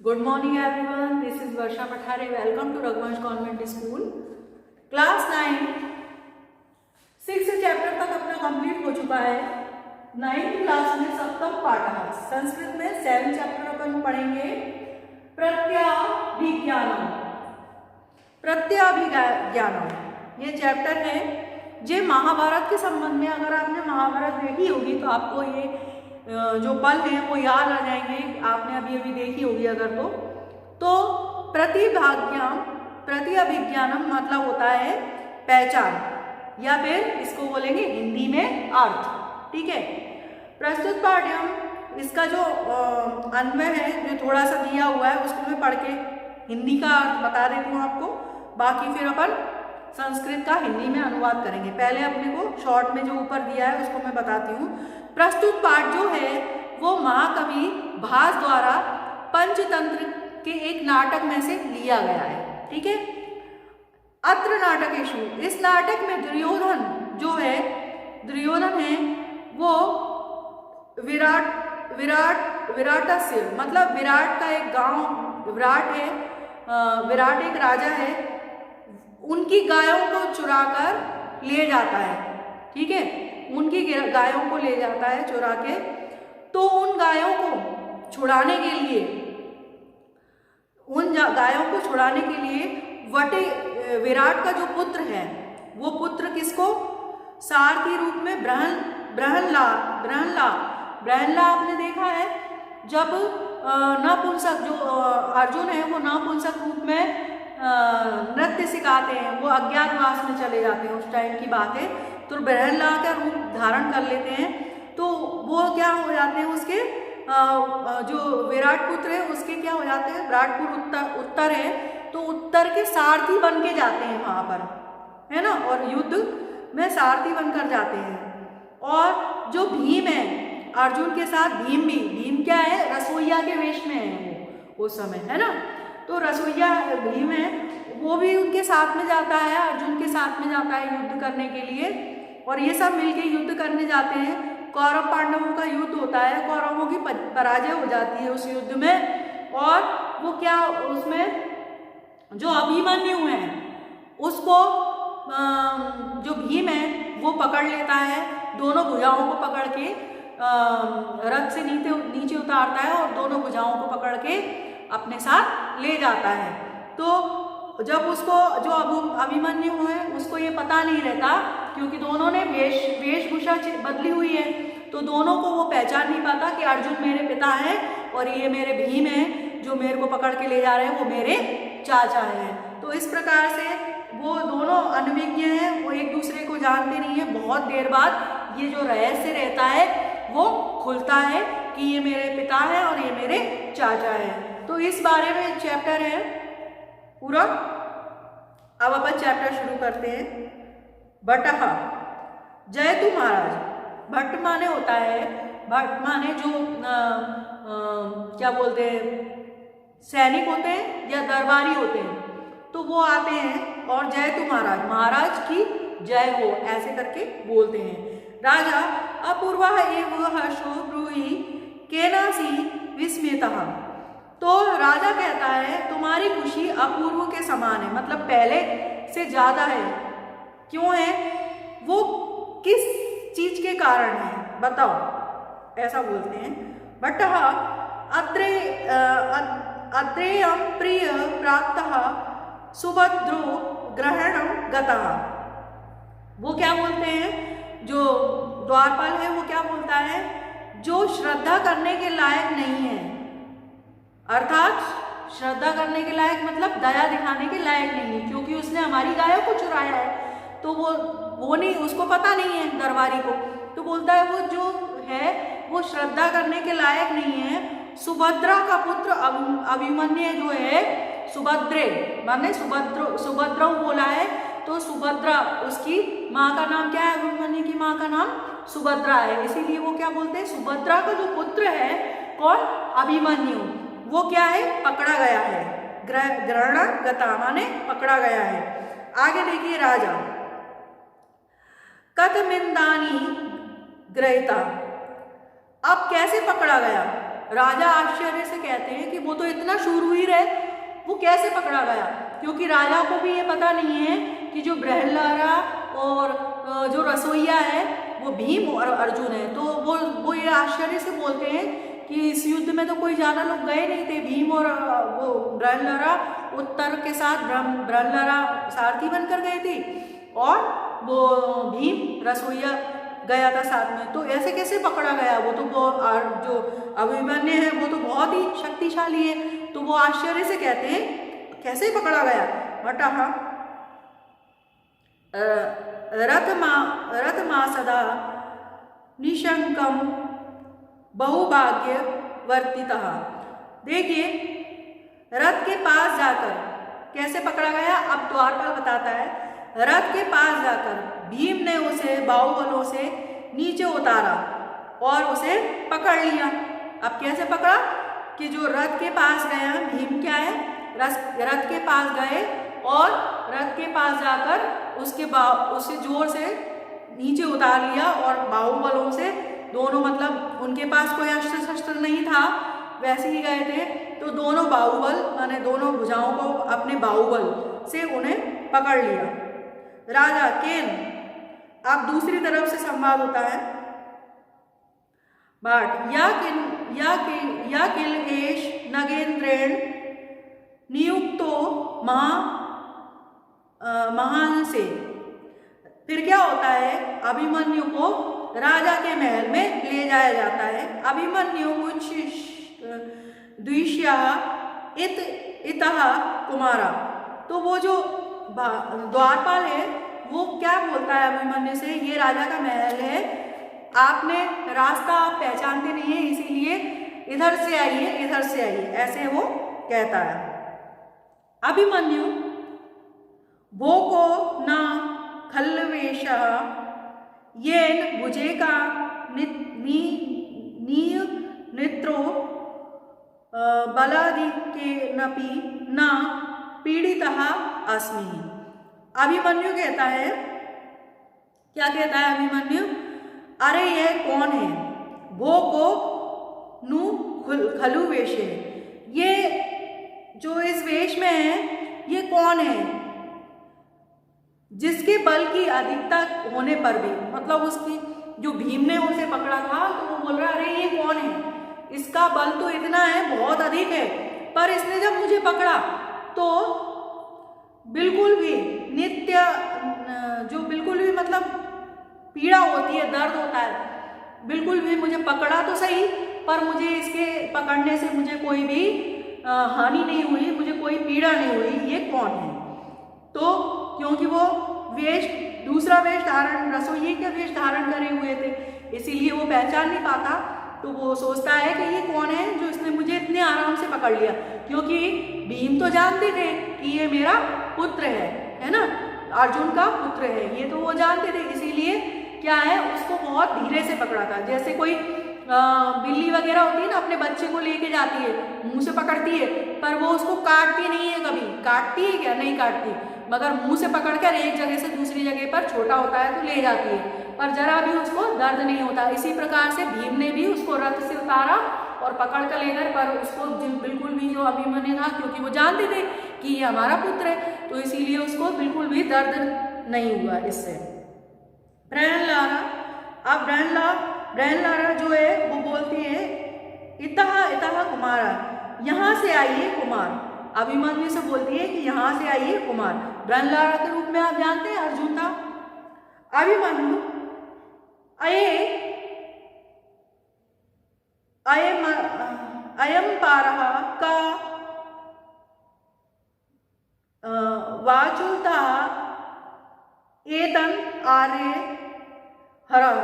Good morning everyone. This is Varsha Pathare. Welcome to Raghuvansh Convent School. Class 9 6 chapter तक अपना complete हो चुका है। 9th क्लास में सप्तम पाठ संस्कृत में 7 चैप्टर अपन पढ़ेंगे। प्रत्याभिज्ञानम। प्रत्याभिज्ञानम ये चैप्टर है जो महाभारत के संबंध में, अगर आपने महाभारत देखी होगी तो आपको ये जो पल हैं वो याद आ जाएंगे। आपने अभी देखी होगी अगर तो प्रत्याभिज्ञानम मतलब होता है पहचान, या फिर इसको बोलेंगे हिंदी में अर्थ। ठीक है, प्रस्तुत पाठ्यम इसका जो अन्वय है जो थोड़ा सा दिया हुआ है उसको मैं पढ़ के हिंदी का अर्थ बता देती हूँ आपको, बाकी फिर अपन संस्कृत का हिंदी में अनुवाद करेंगे। पहले अपने को शॉर्ट में जो ऊपर दिया है उसको मैं बताती हूँ। प्रस्तुत पाठ जो है वो महाकवि भास द्वारा पंचतंत्र के एक नाटक में से लिया गया है। ठीक है, अत्र नाटकेषु, इस नाटक में दुर्योधन है वो विराटस्य मतलब विराट का एक गांव, विराट एक राजा है, उनकी गायों को चुराकर ले जाता है। ठीक है, उनकी गायों को ले जाता है चुरा के। तो उन गायों को छुड़ाने के लिए, विराट का जो पुत्र है वो पुत्र किसको सारथी रूप में ब्रहनला आपने देखा है जब नपुंसक जो अर्जुन है वो नपुंसक रूप में नृत्य सिखाते हैं, वो अज्ञातवास में चले जाते हैं, उस टाइम की बात है। तो ब्रहनला का रूप धारण कर लेते हैं, तो वो क्या हो जाते हैं, उसके जो विराट पुत्र है उसके क्या हो जाते हैं, विराटपुर उत्तर है तो उत्तर के सारथी बन के जाते हैं वहाँ पर, है ना, और युद्ध में सारथी बनकर जाते हैं। और जो भीम है अर्जुन के साथ, भीम क्या है, रसोइया के वेश में है वो उस समय, है ना। तो रसोइया भीम है वो भी उनके साथ में जाता है, अर्जुन के साथ में जाता है युद्ध करने के लिए, और ये सब मिलके युद्ध करने जाते हैं। कौरव पांडवों का युद्ध होता है, कौरवों की पराजय हो जाती है उस युद्ध में, और वो क्या, उसमें जो अभिमन्यु है उसको जो भीम है वो पकड़ लेता है, दोनों भुजाओं को पकड़ के रथ से नीचे उतारता है और दोनों भुजाओं को पकड़ के अपने साथ ले जाता है। तो जब उसको जो अभिमन्यु है उसको ये पता नहीं रहता, क्योंकि दोनों ने वेशभूषा बदली हुई है, तो दोनों को वो पहचान नहीं पाता कि अर्जुन मेरे पिता है और ये मेरे भीम है जो मेरे को पकड़ के ले जा रहे हैं, वो मेरे चाचा हैं। तो इस प्रकार से वो दोनों अनभिज्ञ हैं, वो एक दूसरे को जानते नहीं है। बहुत देर बाद ये जो रहस्य रहता है वो खुलता है कि ये मेरे पिता है और ये मेरे चाचा है। तो इस बारे में चैप्टर है पूरा। अब अपन चैप्टर शुरू करते हैं। भट्टः, जयतु महाराज। भट्ट माने होता है, भट्ट माने जो क्या बोलते हैं, सैनिक होते हैं या दरबारी होते हैं, तो वो आते हैं और जयतु महाराज, महाराज की जय हो ऐसे करके बोलते हैं। राजा अपूर्वा एव हर्षो ब्रूहि केनासी विस्मितः। तो राजा कहता है तुम्हारी खुशी अपूर्व के समान है, मतलब पहले से ज्यादा है। क्यों है, वो किस चीज के कारण है बताओ, ऐसा बोलते हैं। भट्टः अत्रेयं प्रिय प्राप्तः सुभद्रो ग्रहणं गतः। वो क्या बोलते हैं, जो द्वारपाल है वो क्या बोलता है, जो श्रद्धा करने के लायक नहीं है, अर्थात श्रद्धा करने के लायक मतलब दया दिखाने के लायक नहीं है, क्योंकि उसने हमारी गायों को चुराया है, तो वो नहीं, उसको पता नहीं है दरबारी को, तो बोलता है वो जो है वो श्रद्धा करने के लायक नहीं है। सुभद्रा का पुत्र अभिमन्यु जो है, सुभद्रे माने सुभद्रा बोला है, तो सुभद्रा उसकी माँ का नाम क्या है, अभिमन्यु की माँ का नाम सुभद्रा है, इसीलिए वो क्या बोलते हैं, सुभद्रा का जो पुत्र है कौन, अभिमन्यु, वो क्या है, पकड़ा गया है। ग्रहण गता माने पकड़ा गया है। आगे देखिए, राजा कथमिंदानी ग्रहिता, अब कैसे पकड़ा गया, राजा आश्चर्य से कहते हैं कि वो तो इतना शूरवीर है, वो कैसे पकड़ा गया, क्योंकि राजा को भी ये पता नहीं है कि जो ब्रहलारा और जो रसोइया है वो भीम और अर्जुन है। तो वो ये आश्चर्य से बोलते हैं कि इस युद्ध में तो कोई ज़्यादा लोग गए नहीं थे, भीम और वो ब्रहलारा उत्तर के साथ ब्रहलारा सारथी बनकर गए थे और वो भीम रसोइया गया था साथ में। तो ऐसे कैसे पकड़ा गया, वो तो जो अभिमन्यु है वो तो बहुत ही शक्तिशाली है। तो वो आश्चर्य से कहते हैं कैसे पकड़ा गया। वटः रथमा सदा निशंकम बहुभाग्य वर्तितः। देखिए रथ के पास जाकर कैसे पकड़ा गया, अब द्वारपाल बताता है। रथ के पास जाकर भीम ने उसे बाहुबलों से नीचे उतारा और उसे पकड़ लिया। अब कैसे पकड़ा कि जो रथ के पास गया, भीम क्या है, रथ के पास गए और रथ के पास जाकर उसे जोर से नीचे उतार लिया और बाहुबलों से दोनों, मतलब उनके पास कोई अस्त्र शस्त्र नहीं था, वैसे ही गए थे, तो दोनों बाहुबल माने दोनों भुजाओं को अपने बाहुबल से उन्हें पकड़ लिया। राजा केन, अब दूसरी तरफ से संवाद होता है। बाट या किल एश नगेंद्रेण नियुक्तो महान से। फिर क्या होता है, अभिमन्यु को राजा के महल में ले जाया जाता है। अभिमन्यु द्विष्या इतः कुमारा। तो वो जो द्वारपाल है वो क्या बोलता है अभिमन्यु से, ये राजा का महल है, आपने रास्ता आप पहचानते नहीं है, इसीलिए इधर से आइए, इधर से आइए, ऐसे वो कहता है। अभिमन्यु भोको न खल्वेशः येन भुजेका नित्रो बलादिकेनपि न पीड़ितः अस्मि। अभिमन्यु कहता है, क्या कहता है अभिमन्यु, अरे ये कौन है, भो को नु खलु वेश है, ये जो इस वेश में है ये कौन है, जिसके बल की अधिकता होने पर भी, मतलब उसकी जो भीम ने उसे पकड़ा था तो वो बोल रहा अरे ये कौन है, इसका बल तो इतना है, बहुत अधिक है, पर इसने जब मुझे पकड़ा तो बिल्कुल भी नित्य जो बिल्कुल भी मतलब पीड़ा होती है, दर्द होता है, बिल्कुल भी मुझे पकड़ा तो सही पर मुझे इसके पकड़ने से मुझे कोई भी हानि नहीं हुई, मुझे कोई पीड़ा नहीं हुई, ये कौन है। तो क्योंकि वो वेश, दूसरा वेश धारण, रसोइये का वेश धारण करे हुए थे, इसीलिए वो पहचान नहीं पाता, तो वो सोचता है कि ये कौन है जो इसने मुझे इतने आराम से पकड़ लिया, क्योंकि भीम तो जानते थे कि ये मेरा पुत्र है ना, अर्जुन का पुत्र है, ये तो वो जानते थे, इसीलिए क्या है उसको बहुत धीरे से पकड़ा था। जैसे कोई बिल्ली वगैरह होती है ना, अपने बच्चे को लेके जाती है, मुंह से पकड़ती है, पर वो उसको काटती नहीं है, कभी काटती है क्या, नहीं काटती, मगर मुंह से पकड़कर एक जगह से दूसरी जगह पर, छोटा होता है तो ले जाती है, पर जरा भी उसको दर्द नहीं होता। इसी प्रकार से भीम ने भी उसको रथ से उतारा और पकड़ कर लेकर, पर उसको बिल्कुल भी जो अभिमन्यु था, क्योंकि वो जानते थे कि ये हमारा पुत्र है, तो इसीलिए उसको बिल्कुल भी दर्द नहीं हुआ इससे। ब्रहलारा, अब ब्रहलारा जो है वो बोलती है इतः कुमारा, यहाँ से आइए कुमार, अभिमन्यु से बोलती है कि यहाँ से आइए कुमार। ब्रहलारा के रूप में आप जानते हैं अर्जुन था। अभिमन्यु अयम पारः का वाचुता एतन आर्य हरः।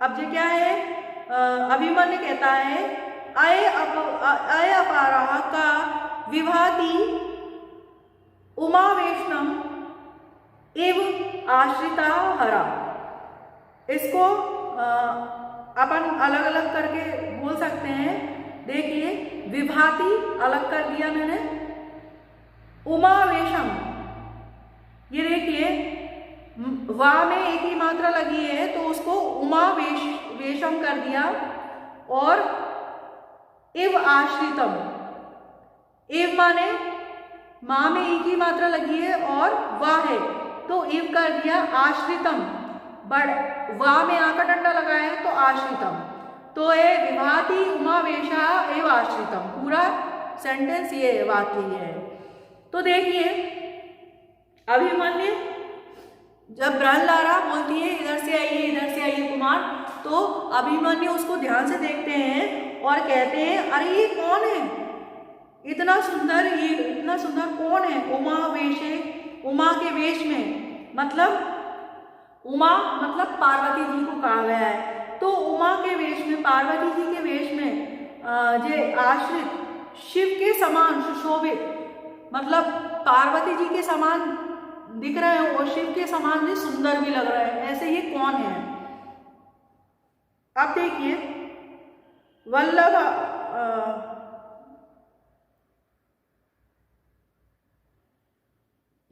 अब ये क्या है, अभिमन्यु कहता है अय अपारः का विभाति उमावेशनम एवं आश्रिता हरा। इसको अपन अलग अलग करके बोल सकते हैं। देखिए विभाति अलग कर दिया मैंने, उमावेशम, ये देखिए वा में एक ही मात्रा लगी है तो उसको उमावेशम कर दिया, और आश्रितम। एव माने माँ में ई की मात्रा लगी है और वाह है, तो एव कर दिया आश्रितम, बड़ वाह में आ का डंडा लगा है तो आश्रितम। तो ये विभाति उमावेशा एव आश्रितम, पूरा सेंटेंस ये वाक्य है। तो देखिए अभिमन्यु जब ब्रहलारा बोलती है इधर से आइए कुमार, तो अभिमन्यु उसको ध्यान से देखते हैं और कहते हैं अरे ये कौन है, इतना सुंदर, ये इतना सुंदर कौन है। उमा वेशे, उमा के वेश में, मतलब उमा मतलब पार्वती जी को कहा गया है। तो उमा के वेश में, पार्वती जी के वेश में जे आश्रित शिव के समान सुशोभित, मतलब पार्वती जी के समान दिख रहे हैं और शिव के समान भी सुंदर भी लग रहे हैं, ऐसे ये कौन है। अब देखिए वल्लभ,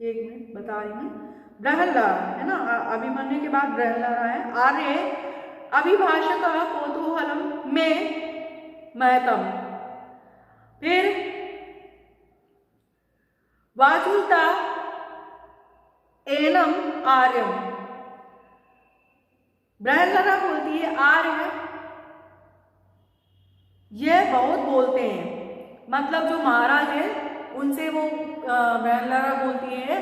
एक मिनट बता रही हूँ, ब्रहलारा है ना, अभिमन्यु के बाद ब्रहलारा है। आर्य अभिभाषक कौतूहलम में महतम, फिर वाचुलता एनम आर्यम। ब्रहलारा बोलती है आर्य यह बहुत बोलते हैं, मतलब जो महाराज है उनसे वो ब्रहलारा बोलती है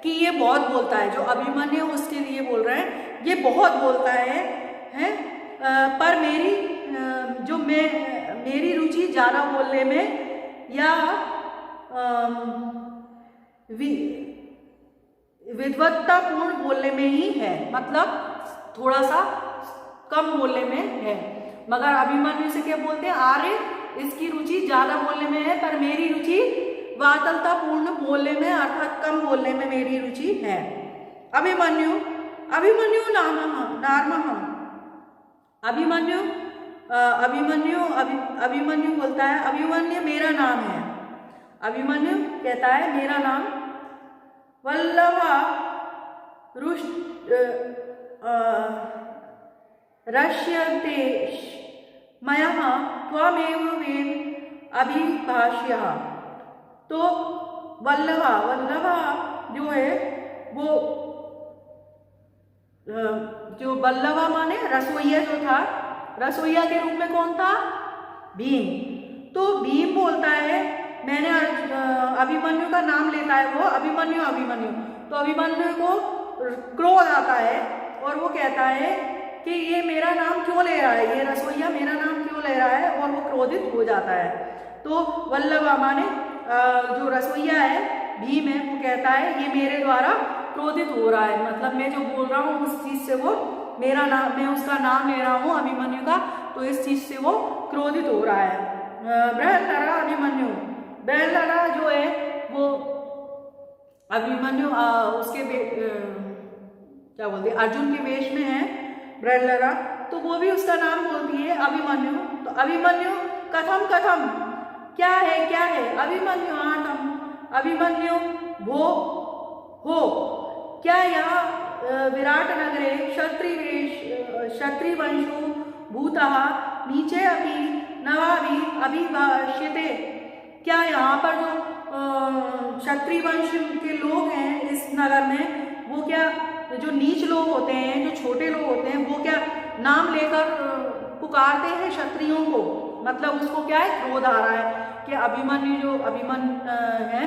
कि ये बहुत बोलता है, जो अभिमन्यु उसके लिए बोल रहे हैं ये बहुत बोलता है पर मेरी रुचि ज़्यादा बोलने में या विद्वत्तापूर्ण बोलने में ही है, मतलब थोड़ा सा कम बोलने में है। मगर अभिमन्यु से क्या बोलते हैं, आर्य इसकी रुचि ज़्यादा बोलने में है पर मेरी रुचि वातलतापूर्ण बोलने में अर्थात कम बोलने में मेरी रुचि है। अभिमन्यु नामः, अभिमन्यु बोलता है अभिमन्यु मेरा नाम है। अभिमन्यु कहता है मेरा नाम वल्लभा रष्यते मयः त्वमेव वेद अभिभाष्यः। तो वल्लभा जो है वो जो वल्लभा माने रसोईया जो था, रसोईया के रूप में कौन था, भीम। तो भीम बोलता है, मैंने अभिमन्यु का नाम लेता है वो अभिमन्यु। तो अभिमन्यु को क्रोध आता है और वो कहता है कि ये मेरा नाम क्यों ले रहा है, ये रसोईया मेरा नाम क्यों ले रहा है, और वो क्रोधित हो जाता है। तो वल्लभा माने जो रसोईया है भीम है, वो कहता है ये मेरे द्वारा क्रोधित हो रहा है, मतलब मैं जो बोल रहा हूँ उस चीज़ से वो मेरा नाम, मैं उसका नाम ले रहा हूँ अभिमन्यु का, तो इस चीज़ से वो क्रोधित हो रहा है। ब्रहलारा अभिमन्यु, ब्रहलारा जो है वो अभिमन्यु उसके क्या बोलते हैं अर्जुन के वेश में है ब्रहलारा, तो वो भी उसका नाम बोलती है अभिमन्यु। तो अभिमन्यु कथम क्या है अभिमन्यु आतम, अभिमन्यु वो हो क्या यहाँ विराट नगरे क्षत्रिवंशो भूतः नीचे अपि नवाभि अभिभाष्यते, क्या यहाँ पर जो क्षत्रिय वंश के लोग हैं इस नगर में, वो क्या जो नीच लोग होते हैं, जो छोटे लोग होते हैं, वो क्या नाम लेकर पुकारते हैं क्षत्रियों को, मतलब उसको क्या है क्रोध आ रहा है कि अभिमन्यु जो है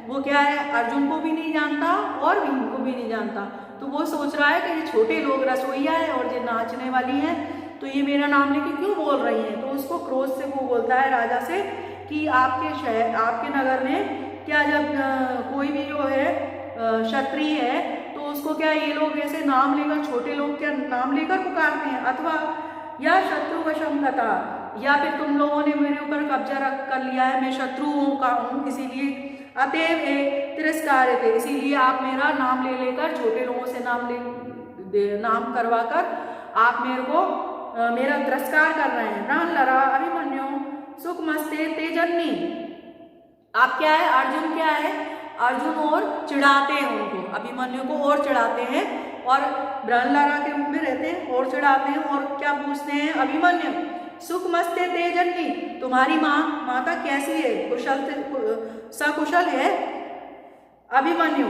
वो क्या है अर्जुन को भी नहीं जानता और भीम को भी नहीं जानता, तो वो सोच रहा है कि ये छोटे लोग रसोईया है और ये नाचने वाली हैं, तो ये मेरा नाम लेके क्यों बोल रही हैं। तो उसको क्रोध से वो बोलता है राजा से कि आपके शहर, आपके नगर में क्या जब कोई भी जो है क्षत्रिय है तो उसको क्या ये लोग ऐसे नाम लेकर, छोटे लोग क्या नाम लेकर पुकारते हैं, अथवा या शत्रु वशंगता, या फिर तुम लोगों ने मेरे ऊपर कब्जा कर लिया है, मैं शत्रुओं का हूँ, इसीलिए अतएव तिरस्कार थे, इसीलिए आप मेरा नाम ले लेकर छोटे लोगों से नाम करवा कर आप मेरे को मेरा तिरस्कार कर रहे हैं। ब्रहलारा अभिमन्यु सुखमस्ते तेजन्नी, आप क्या है अर्जुन क्या है, अर्जुन और चिढ़ाते हैं उनको, अभिमन्यु को और चिढ़ाते हैं और ब्रहलारा के रूप में रहते हैं और चिढ़ाते हैं और क्या पूछते हैं अभिमन्यु सुखमस्ते ते जननी, तुम्हारी माता कैसी है, सकुशल है। अभिमन्यु,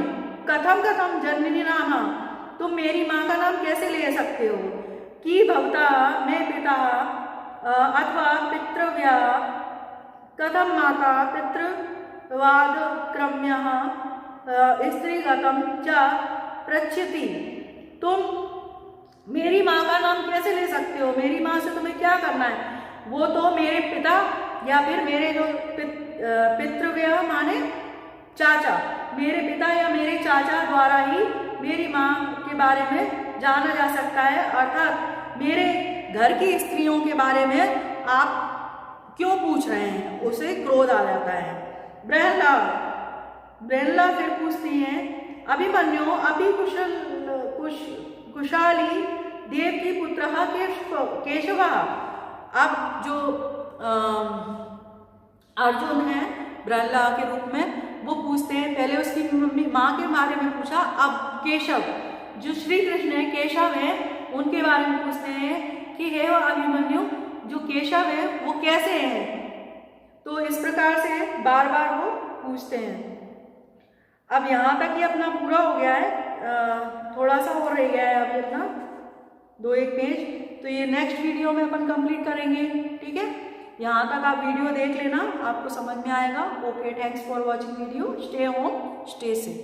कथम कथम जननी नाम, तुम मेरी माँ का नाम कैसे ले सकते हो। कि भवता में पिता अथवा पितृव्या, कथम माता पितृवाद क्रम्य स्त्रीगतम च पृच्छति, तुम मेरी माँ का नाम कैसे ले सकते हो, मेरी माँ से तुम्हें क्या करना है। वो तो मेरे पिता या फिर मेरे जो पितृव्य माने चाचा, मेरे पिता या मेरे चाचा द्वारा ही मेरी माँ के बारे में जाना जा सकता है, अर्थात मेरे घर की स्त्रियों के बारे में आप क्यों पूछ रहे हैं। उसे क्रोध आ जाता है। ब्रहला फिर पूछती हैं, अभिमन्यु अभी कुशाली देव की पुत्र केशव। अब जो अर्जुन है ब्रहला के रूप में, वो पूछते हैं, पहले उसकी मम्मी माँ के बारे में पूछा, अब केशव जो श्री कृष्ण है, केशव है, उनके बारे में पूछते हैं कि हे अभिमन्यु, जो केशव है वो कैसे हैं। तो इस प्रकार से बार बार वो पूछते हैं। अब यहाँ तक ये अपना पूरा हो गया है, थोड़ा सा और रह गया है अभी अपना 2-1 पेज, तो ये नेक्स्ट वीडियो में अपन कंप्लीट करेंगे। ठीक है, यहाँ तक आप वीडियो देख लेना, आपको समझ में आएगा। Okay, thanks for watching video. Stay home, stay safe.